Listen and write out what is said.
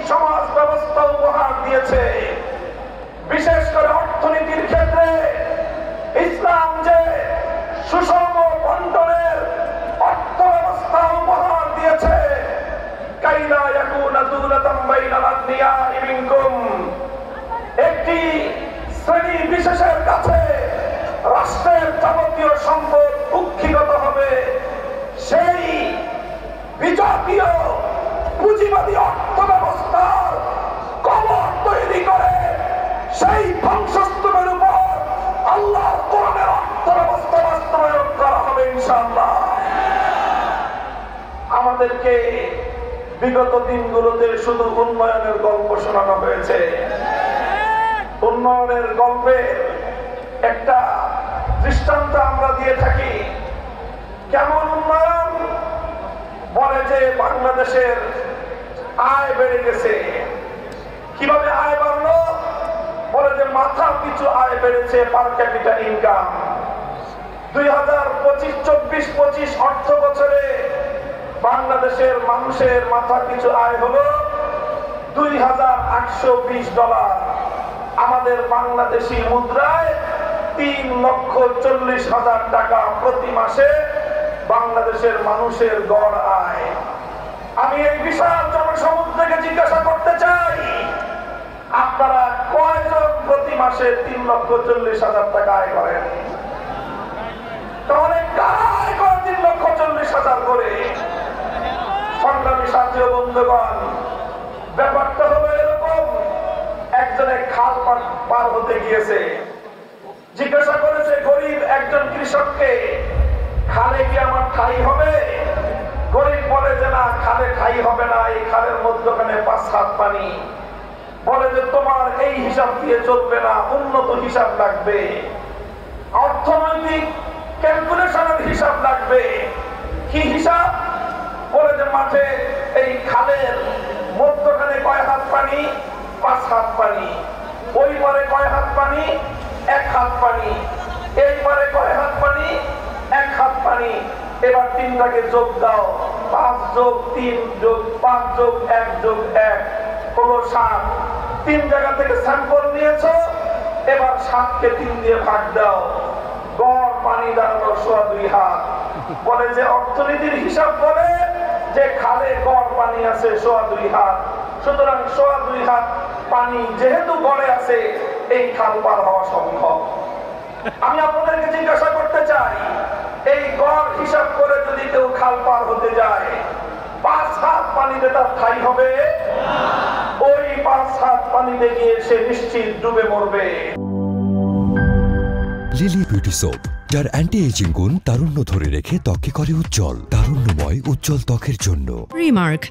সমাজ ব্যবস্থা উপহার দিয়েছে। বিশেষ করে অর্থনীতির ক্ষেত্রে ইসলাম যে সুষম বন্টনের অর্থ ব্যবস্থা উপহার দিয়েছে। কাইলা ইয়াকুনা দুলাতাম বাইনাল আগনিয়াই মিনকুম, একটি শ্রেণী বিশেষের কাছে রাষ্ট্রের যাবতীয় সম্পদ কুক্ষিগত হবে, সেই বিজাতীয় পুঁজিবাদী অর্থ ব্যবস্থার কবর তৈরি করে সেই ধ্বংসস্তূপের উপর আল্লাহর কোরআনের অর্থ ব্যবস্থা বাস্তবায়ন করা হবে ইনশাআল্লাহ। আমাদেরকে বিগত দিনগুলোতে শুধু উন্নয়নের গল্প শোনানো হয়েছে। উন্নয়নের গল্পের একটা দৃষ্টান্ত আমরা দিয়ে থাকি। কেমন উন্নয়ন? বলে যে বাংলাদেশের আয় বেড়ে গেছে। কিভাবে আয় বাড়লো? বলে যে মাথা পিছু আয় বেড়েছে, পার ক্যাপিটা ইনকাম। 2025-24-25 অর্থ বছরে বাংলাদেশের মানুষের মাথা পিছু আয় হলো $2,820। আমাদের বাংলাদেশি মুদ্রায় 3,40,000 টাকা প্রতি মাসে বাংলাদেশের মানুষের গড় আয়। আমি এই বিশাল জনসমুদ্রকে জিজ্ঞাসা করতে চাই, আপনারা কয়জন প্রতি মাসে 3,40,000 টাকা আয় করেন? তাহলে কারা আয় করে 3,40,000 করে? সংগ্রামী সাথী ও বন্ধুগণ, ব্যাপারটা হলো এরকম। একজনে খাল পার হতে গিয়েছে, জিজ্ঞাসা করেছে গরিব একজন কৃষককে, খালে কি আমার ঠাই হবে? গরিব বলে যে না, খালে ঠাই হবে না, এই খালের মধ্যখানে 5 হাত পানি। বলে যে তোমার এই হিসাব দিয়ে চলবে না, উন্নত হিসাব লাগবে, অর্থনৈতিক ক্যালকুলেশনের হিসাব লাগবে। কি হিসাব? বলে যে মাঠে এই খালের মধ্যখানে কয় হাত পানি? 5 হাত পানি। ওই পারে কয় হাত পানি? 1 হাত পানি। এই পারে কয় হাত পানি? 1 হাত পানি। এবার 3টাকে যোগ দাও, 5 + 3 + 5 + 1 + 1 হলো 7। 3 জায়গা থেকে স্যাম্পল নিয়েছো, এবার 7কে 3 দিয়ে ভাগ দাও, গড় পানি দাঁড়ানো 2.5 হাত। বলে যে অর্থনীতির হিসাব বলে যে খালে গড় পানি আছে 2.5 হাত, সুতরাং 2.5 হাত পানি যেহেতু গড়ে আছে, এই খাল পার হওয়া সম্ভব। আমি আপনাদেরকে জিজ্ঞাসা করতে চাই, এই গড় হিসাব করে যদি কেউ খাল পার হতে যায়, 5 হাত পানিতে তার ঠাই হবে? ওই 5 হাত পানিতে গিয়ে সে নিশ্চিত ডুবে মরবে। লিলি বিউটি সোপ, যার অ্যান্টি এজিং গুণ তারুণ্য ধরে রেখে ত্বকে করে উজ্জ্বল, তারুণ্যময় উজ্জ্বল ত্বকের জন্য। রিমার্ক।